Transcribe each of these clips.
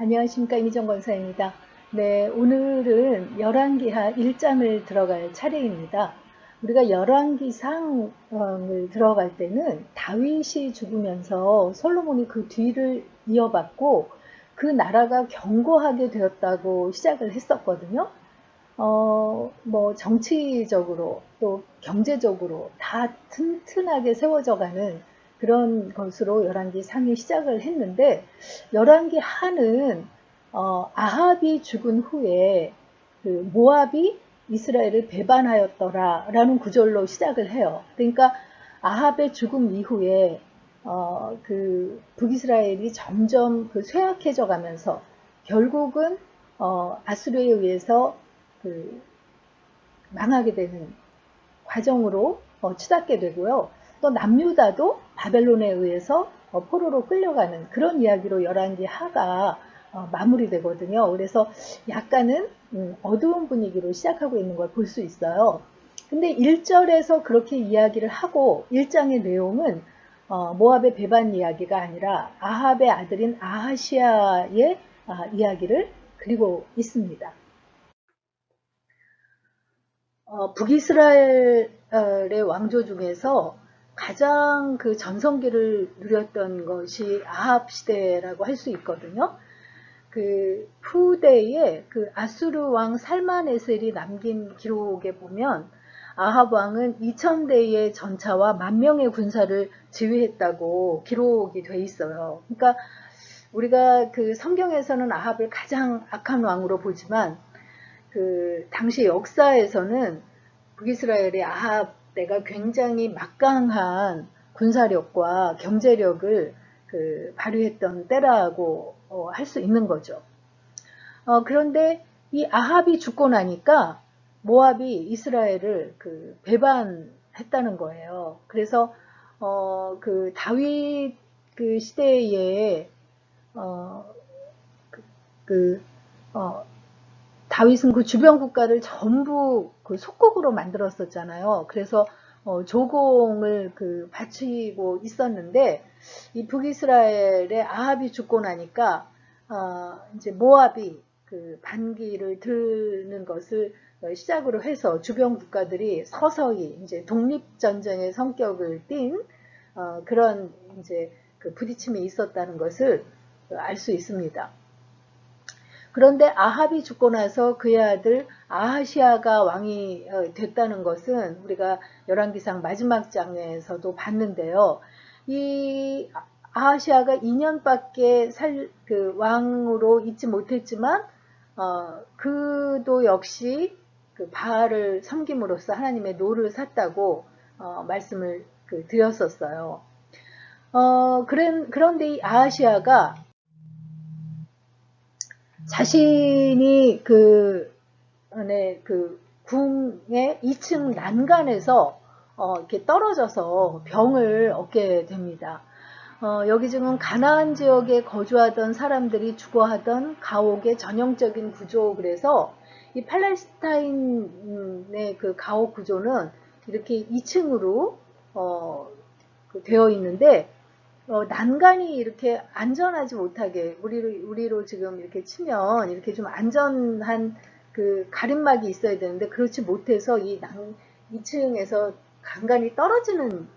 안녕하십니까, 이미정 권사입니다. 네, 오늘은 열왕기하 1장을 들어갈 차례입니다. 우리가 열왕기상을 들어갈 때는 다윗이 죽으면서 솔로몬이 그 뒤를 이어받고 그 나라가 견고하게 되었다고 시작을 했었거든요. 뭐 정치적으로 또 경제적으로 다 튼튼하게 세워져가는 그런 것으로 열왕기 상이 시작을 했는데, 열왕기 하는 아합이 죽은 후에 그 모압이 이스라엘을 배반하였더라 라는 구절로 시작을 해요. 그러니까 아합의 죽음 이후에 그 북이스라엘이 점점 그 쇠약해져 가면서 결국은 아수르에 의해서 그 망하게 되는 과정으로 치닫게 되고요. 또 남유다도 바벨론에 의해서 포로로 끌려가는 그런 이야기로 열왕기 하가 마무리되거든요. 그래서 약간은 어두운 분위기로 시작하고 있는 걸 볼 수 있어요. 근데 1절에서 그렇게 이야기를 하고 1장의 내용은 모압의 배반 이야기가 아니라 아합의 아들인 아하시아의 이야기를 그리고 있습니다. 북이스라엘의 왕조 중에서 가장 그 전성기를 누렸던 것이 아합 시대라고 할 수 있거든요. 그 후대에 그 아수르 왕 살마네셀이 남긴 기록에 보면 아합 왕은 2000대의 전차와 10,000명의 군사를 지휘했다고 기록이 돼 있어요. 그러니까 우리가 그 성경에서는 아합을 가장 악한 왕으로 보지만 그 당시 역사에서는 북이스라엘의 아합 때가 굉장히 막강한 군사력과 경제력을 그 발휘했던 때라고 할 수 있는 거죠. 그런데 이 아합이 죽고 나니까 모압이 이스라엘을 그 배반했다는 거예요. 그래서 그 다윗 그 시대에 어, 그, 그 다윗은 그 주변 국가를 전부 그 속국으로 만들었었잖아요. 그래서 조공을 그 바치고 있었는데 이 북이스라엘의 아합이 죽고 나니까 이제 모압이 그 반기를 드는 것을 시작으로 해서 주변 국가들이 서서히 이제 독립전쟁의 성격을 띤 그런 이제 그 부딪힘이 있었다는 것을 알 수 있습니다. 그런데 아합이 죽고 나서 그의 아들 아하시아가 왕이 됐다는 것은 우리가 열왕기상 마지막 장에서도 봤는데요. 이 아하시아가 2년밖에 그 왕으로 있지 못했지만 그도 역시 그 바알을 섬김으로써 하나님의 노를 샀다고 말씀을 드렸었어요. 그런데 이 아하시아가 자신이 그 궁의 2층 난간에서 이렇게 떨어져서 병을 얻게 됩니다. 여기 지금 가나안 지역에 거주하던 사람들이 주거하던 가옥의 전형적인 구조. 그래서 이 팔레스타인의 그 가옥 구조는 이렇게 2층으로 되어 있는데 난간이 이렇게 안전하지 못하게 우리로 지금 이렇게 치면 이렇게 좀 안전한 그 가림막이 있어야 되는데 그렇지 못해서 2층에서 간간이 떨어지는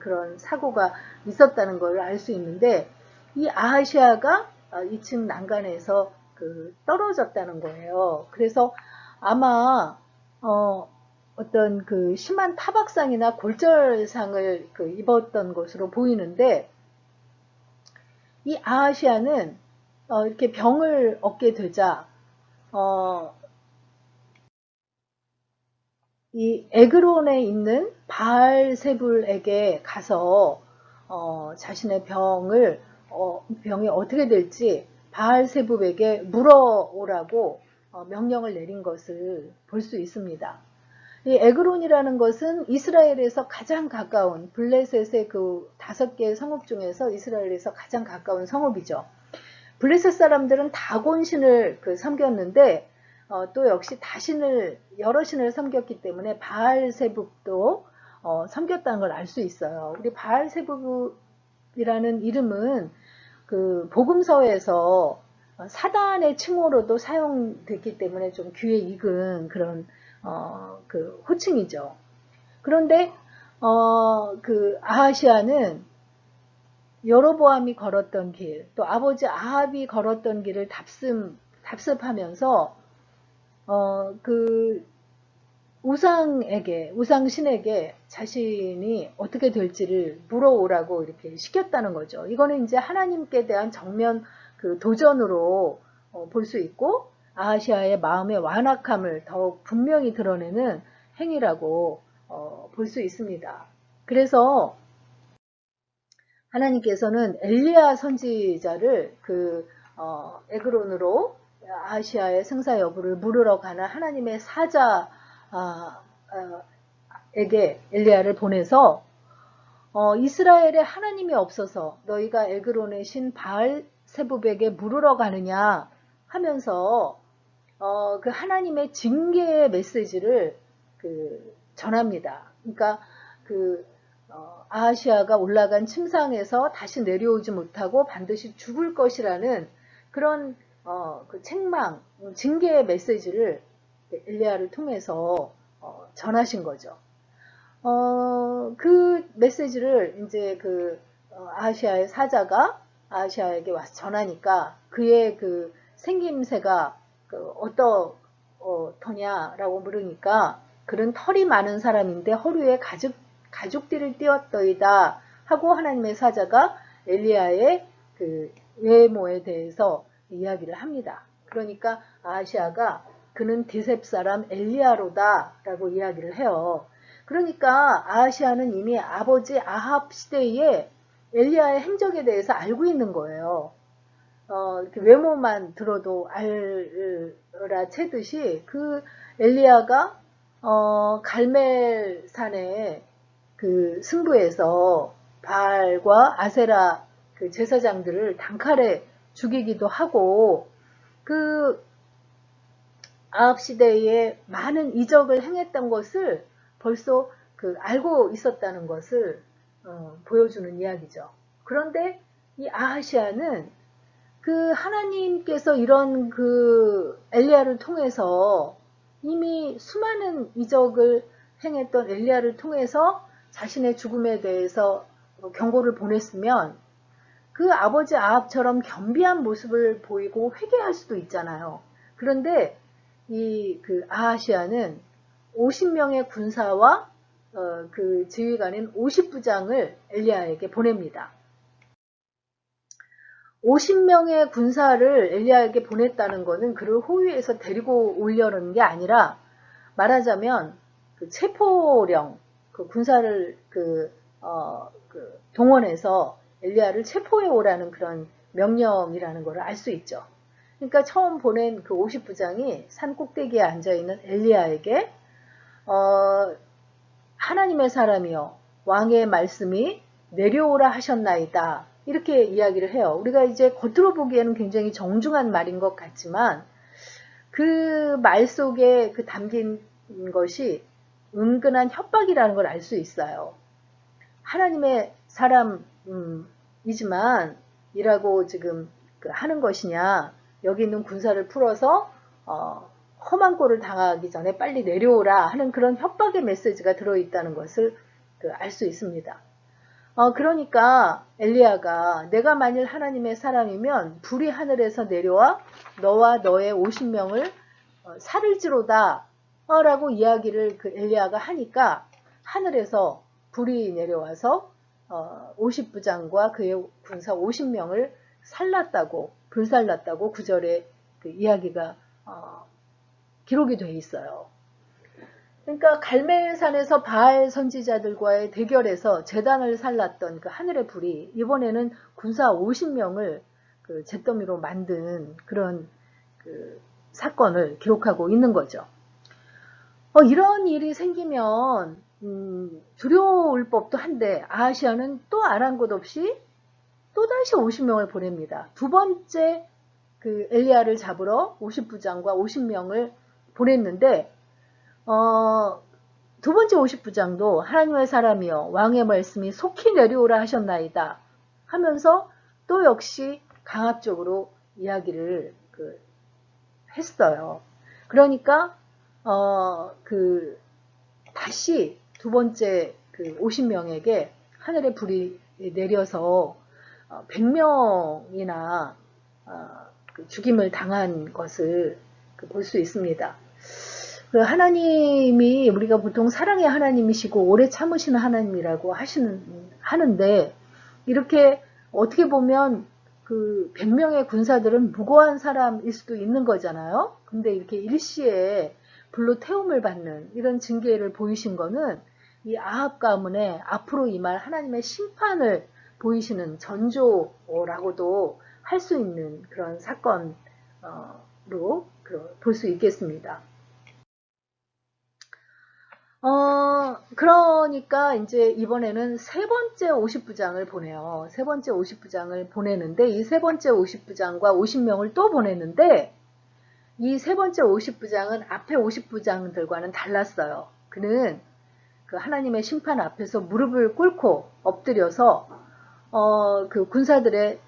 그런 사고가 있었다는 걸 알 수 있는데 이 아하시아가 2층 난간에서 그 떨어졌다는 거예요. 그래서 아마 어떤 그 심한 타박상이나 골절상을 그 입었던 것으로 보이는데 이 아하시아는 이렇게 병을 얻게 되자 이 에그론에 있는 바알세불에게 가서 자신의 병이 어떻게 될지 바알세불에게 물어오라고 명령을 내린 것을 볼 수 있습니다. 이 에그론이라는 것은 이스라엘에서 가장 가까운 블레셋의 그 5개의 성읍 중에서 이스라엘에서 가장 가까운 성읍이죠. 블레셋 사람들은 다곤신을 섬겼는데 또 역시 여러 신을 섬겼기 때문에 바알세북도 섬겼다는 걸 알 수 있어요. 우리 바알세북이라는 이름은 그 복음서에서 사단의 칭호로도 사용됐기 때문에 좀 귀에 익은 그런 그 호칭이죠. 그런데 그 아하시아는 여로보암이 걸었던 길, 또 아버지 아합이 걸었던 길을 답습하면서 그 우상신에게 자신이 어떻게 될지를 물어오라고 이렇게 시켰다는 거죠. 이거는 이제 하나님께 대한 정면 그 도전으로 볼 수 있고, 아하시아의 마음의 완악함을 더욱 분명히 드러내는 행위라고 볼 수 있습니다. 그래서 하나님께서는 엘리야 선지자를 그 에그론으로 아시아의 생사 여부를 물으러 가는 하나님의 사자에게 엘리야를 보내서 이스라엘에 하나님이 없어서 너희가 에그론의 신 바알 세부백에 물으러 가느냐 하면서 그 하나님의 징계의 메시지를 그 전합니다. 그러니까 그 아하시아가 올라간 침상에서 다시 내려오지 못하고 반드시 죽을 것이라는 그런 그 책망, 징계의 메시지를 엘리야를 통해서 전하신 거죠. 그 메시지를 이제 그 아하시아의 사자가 아하시아에게 와서 전하니까 그의 그 생김새가 그 어떠냐라고 물으니까 그는 털이 많은 사람인데 허리에 가죽띠를 띄었더이다 하고 하나님의 사자가 엘리야의 그 외모에 대해서 이야기를 합니다. 그러니까 아하시아가 그는 디셉 사람 엘리야로다 라고 이야기를 해요. 그러니까 아하시아는 이미 아버지 아합 시대에 엘리야의 행적에 대해서 알고 있는 거예요. 이렇게 외모만 들어도 알아채듯이 그 엘리야가 갈멜산에 그 승부에서 바알과 아세라 그 제사장들을 단칼에 죽이기도 하고 그 아합 시대에 많은 이적을 행했던 것을 벌써 그 알고 있었다는 것을 보여주는 이야기죠. 그런데 이 아하시아는 그 하나님께서 이런 그 엘리야를 통해서 이미 수많은 이적을 행했던 엘리야를 통해서 자신의 죽음에 대해서 경고를 보냈으면 그 아버지 아합처럼 겸비한 모습을 보이고 회개할 수도 있잖아요. 그런데 이 그 아하시아는 50명의 군사와 그 지휘관인 50부장을 엘리야에게 보냅니다. 50명의 군사를 엘리야에게 보냈다는 것은 그를 호위에서 데리고 오려는 게 아니라 말하자면 그 체포령, 그 군사를 그 동원해서 엘리야를 체포해 오라는 그런 명령이라는 것을 알 수 있죠. 그러니까 처음 보낸 그 50부장이 산 꼭대기에 앉아있는 엘리야에게 하나님의 사람이여 왕의 말씀이 내려오라 하셨나이다. 이렇게 이야기를 해요. 우리가 이제 겉으로 보기에는 굉장히 정중한 말인 것 같지만 그 말 속에 그 담긴 것이 은근한 협박이라는 걸 알 수 있어요. 하나님의 사람이지만 이라고 지금 하는 것이냐, 여기 있는 군사를 풀어서 험한 꼴을 당하기 전에 빨리 내려오라 하는 그런 협박의 메시지가 들어있다는 것을 알 수 있습니다. 그러니까 엘리야가 내가 만일 하나님의 사람이면 불이 하늘에서 내려와 너와 너의 50명을 살을지로다 라고 이야기를 그 엘리야가 하니까 하늘에서 불이 내려와서 50부장과 그의 군사 50명을 불살랐다고 구절에 그 이야기가 기록이 되어 있어요. 그러니까 갈멜산에서 바알 선지자들과의 대결에서 제단을 살랐던 그 하늘의 불이 이번에는 군사 50명을 그 잿더미로 만든 그런 그 사건을 기록하고 있는 거죠. 이런 일이 생기면 두려울 법도 한데 아하시아는 또 아랑곳 없이 또다시 50명을 보냅니다. 두 번째 그 엘리야를 잡으러 50부장과 50명을 보냈는데 두 번째 50부장도 하나님의 사람이여 왕의 말씀이 속히 내려오라 하셨나이다 하면서 또 역시 강압적으로 이야기를 했어요. 그러니까 다시 두 번째 50명에게 하늘의 불이 내려서 100명이나 죽임을 당한 것을 볼 수 있습니다. 하나님이 우리가 보통 사랑의 하나님이시고 오래 참으시는 하나님이라고 하는데 이렇게 어떻게 보면 100명의 군사들은 무고한 사람일 수도 있는 거잖아요. 근데 이렇게 일시에 불로 태움을 받는 이런 징계를 보이신 거는 이 아합 가문의 앞으로 임할 하나님의 심판을 보이시는 전조라고도 할 수 있는 그런 사건으로 볼 수 있겠습니다. 그러니까 이제 이번에는 세 번째 50부장을 보내요. 세 번째 50부장을 보내는데 이 세 번째 50부장과 50명을 또 보내는데 이 세 번째 50부장은 앞에 50부장들과는 달랐어요. 그는 하나님의 심판 앞에서 무릎을 꿇고 엎드려서 군사들의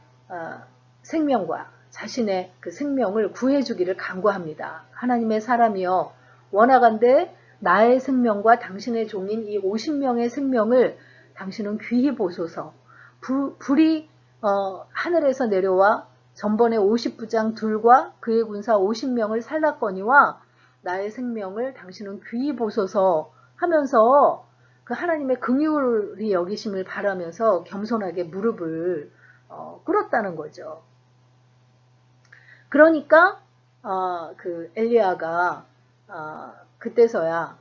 생명과 자신의 생명을 구해주기를 간구합니다. 하나님의 사람이여 원하건대 나의 생명과 당신의 종인 이 50명의 생명을 당신은 귀히 보소서. 불이 하늘에서 내려와 전번에 50부장 둘과 그의 군사 50명을 살랐거니와 나의 생명을 당신은 귀히 보소서 하면서 하나님의 긍휼히 여기심을 바라면서 겸손하게 무릎을 꿇었다는 거죠. 그러니까 엘리야가 그때서야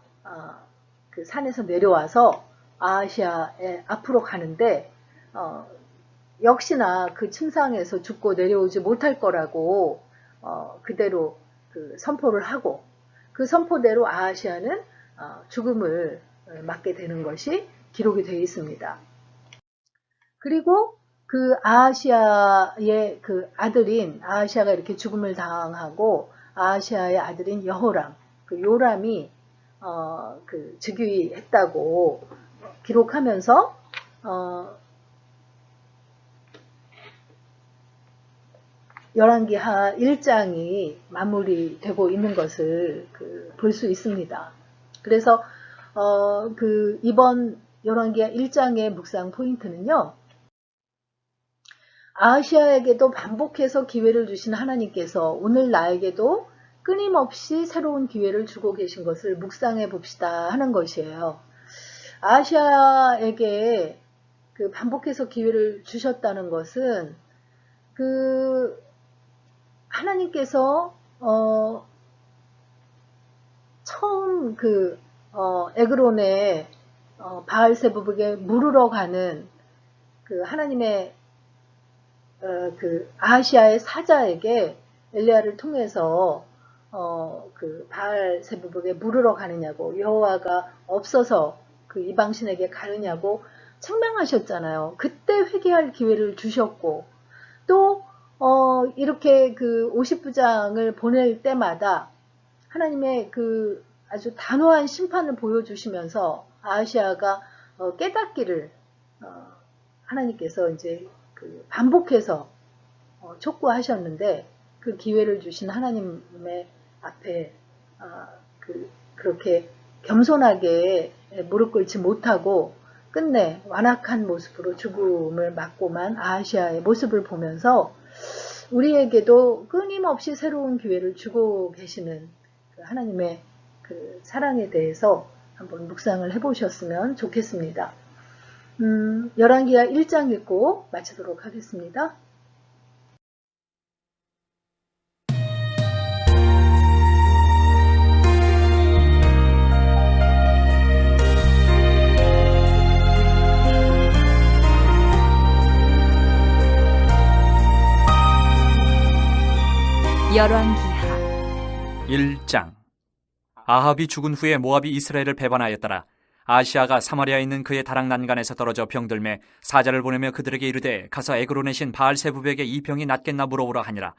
산에서 내려와서 아하시아의 앞으로 가는데 역시나 그 침상에서 죽고 내려오지 못할 거라고 그대로 선포를 하고 그 선포대로 아하시아는 죽음을 맞게 되는 것이 기록이 되어 있습니다. 그리고 아하시아의 아들인 아하시아가 이렇게 죽음을 당하고 아하시아의 아들인 여호람 요람이 즉위했다고 기록하면서 열왕기하 1장이 마무리되고 있는 것을 볼 수 있습니다. 그래서 이번 열왕기하 1장의 묵상 포인트는요. 아하시아에게도 반복해서 기회를 주신 하나님께서 오늘 나에게도 끊임없이 새로운 기회를 주고 계신 것을 묵상해 봅시다 하는 것이에요. 아하시아에게 반복해서 기회를 주셨다는 것은 하나님께서 처음 에그론의 바알세부백에 물으러 가는 하나님의 아하시아의 사자에게 엘리야를 통해서 바알세부백에 물으러 가느냐고 여호와가 없어서 이방신에게 가느냐고 책망하셨잖아요. 그때 회개할 기회를 주셨고 또 이렇게 50부장을 보낼 때마다 하나님의 아주 단호한 심판을 보여주시면서 아하시아가 깨닫기를 하나님께서 이제 반복해서 촉구하셨는데 그 기회를 주신 하나님의 앞에 그렇게 겸손하게 무릎 꿇지 못하고 끝내 완악한 모습으로 죽음을 맞고만 아하시아의 모습을 보면서 우리에게도 끊임없이 새로운 기회를 주고 계시는 하나님의 사랑에 대해서 한번 묵상을 해보셨으면 좋겠습니다. 열왕기하 1장 읽고 마치도록 하겠습니다. 열왕기하 1장. 아합이 죽은 후에 모압이 이스라엘을 배반하였더라. 아하시아가 사마리아에 있는 그의 다락 난간에서 떨어져 병들매 사자를 보내며 그들에게 이르되 가서 에그론의 신 바알세부백에 이 병이 낫겠나 물어보라 하니라.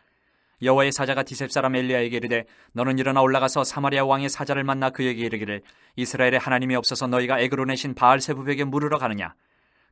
여호와의 사자가 디셉 사람 엘리야에게 이르되 너는 일어나 올라가서 사마리아 왕의 사자를 만나 그에게 이르기를 이스라엘의 하나님이 없어서 너희가 에그론의 신 바알세부백에 물으러 가느냐.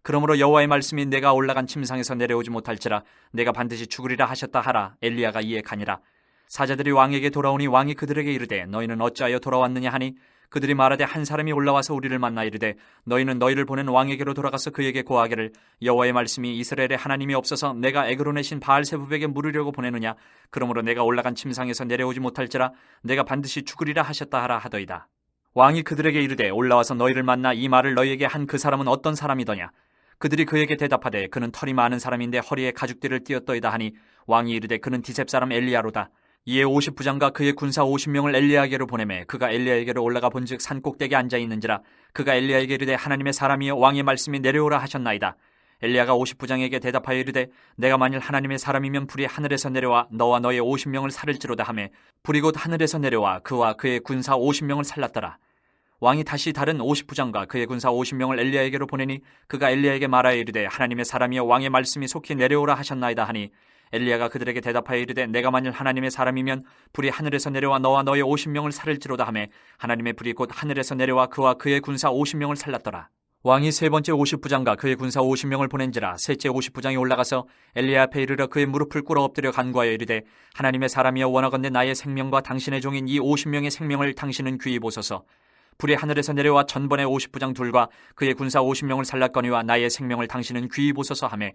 그러므로 여호와의 말씀이 내가 올라간 침상에서 내려오지 못할지라 내가 반드시 죽으리라 하셨다 하라. 엘리야가 이에 가니라. 사자들이 왕에게 돌아오니 왕이 그들에게 이르되 너희는 어찌하여 돌아왔느냐 하니 그들이 말하되 한 사람이 올라와서 우리를 만나 이르되 너희는 너희를 보낸 왕에게로 돌아가서 그에게 고하기를 여호와의 말씀이 이스라엘에 하나님이 없어서 내가 에그론의 신 바알세붑에게 물으려고 보내느냐. 그러므로 내가 올라간 침상에서 내려오지 못할지라 내가 반드시 죽으리라 하셨다 하라 하더이다. 왕이 그들에게 이르되 올라와서 너희를 만나 이 말을 너희에게 한 그 사람은 어떤 사람이더냐. 그들이 그에게 대답하되 그는 털이 많은 사람인데 허리에 가죽띠를 띄었더이다 하니 왕이 이르되 그는 디셉 사람 엘리야로다. 이에 50부장과 그의 군사 50명을 엘리야에게로 보내매 그가 엘리야에게로 올라가 본즉 산 꼭대기에 앉아 있는지라. 그가 엘리야에게 이르되 하나님의 사람이여 왕의 말씀이 내려오라 하셨나이다. 엘리야가 50부장에게 대답하여 이르되 내가 만일 하나님의 사람이면 불이 하늘에서 내려와 너와 너의 50명을 살릴지로다 하매 불이 곧 하늘에서 내려와 그와 그의 군사 50명을 살랐더라. 왕이 다시 다른 50부장과 그의 군사 50명을 엘리야에게로 보내니 그가 엘리야에게 말하여 이르되 하나님의 사람이여 왕의 말씀이 속히 내려오라 하셨나이다 하니 엘리야가 그들에게 대답하여 이르되 내가 만일 하나님의 사람이면 불이 하늘에서 내려와 너와 너의 50명을 살릴지로다 하매 하나님의 불이 곧 하늘에서 내려와 그와 그의 군사 50명을 살랐더라. 왕이 세 번째 50부장과 그의 군사 50명을 보낸지라 셋째 50부장이 올라가서 엘리야 앞에 이르러 그의 무릎을 꿇어 엎드려 간구하여 이르되 하나님의 사람이여 원하건대 나의 생명과 당신의 종인 이 50명의 생명을 당신은 귀히 보소서. 불이 하늘에서 내려와 전번의 50부장 둘과 그의 군사 50명을 살랐거니와 나의 생명을 당신은 귀히 보소서 하매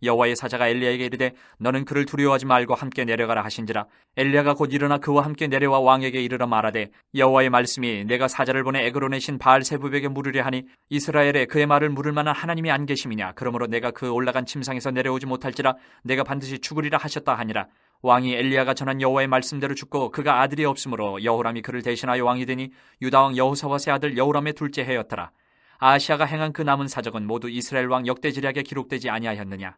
여호와의 사자가 엘리야에게 이르되 너는 그를 두려워하지 말고 함께 내려가라 하신지라. 엘리야가 곧 일어나 그와 함께 내려와 왕에게 이르러 말하되 여호와의 말씀이 내가 사자를 보내 에그론의 신 바알세붑에게 물으려 하니 이스라엘에 그의 말을 물을 만한 하나님이 안 계심이냐. 그러므로 내가 그 올라간 침상에서 내려오지 못할지라 내가 반드시 죽으리라 하셨다 하니라. 왕이 엘리야가 전한 여호와의 말씀대로 죽고 그가 아들이 없으므로 여호람이 그를 대신하여 왕이 되니 유다왕 여호사밧의 아들 여호람의 둘째 해였더라. 아하시아가 행한 그 남은 사적은 모두 이스라엘 왕 역대지략에 기록되지 아니하였느냐.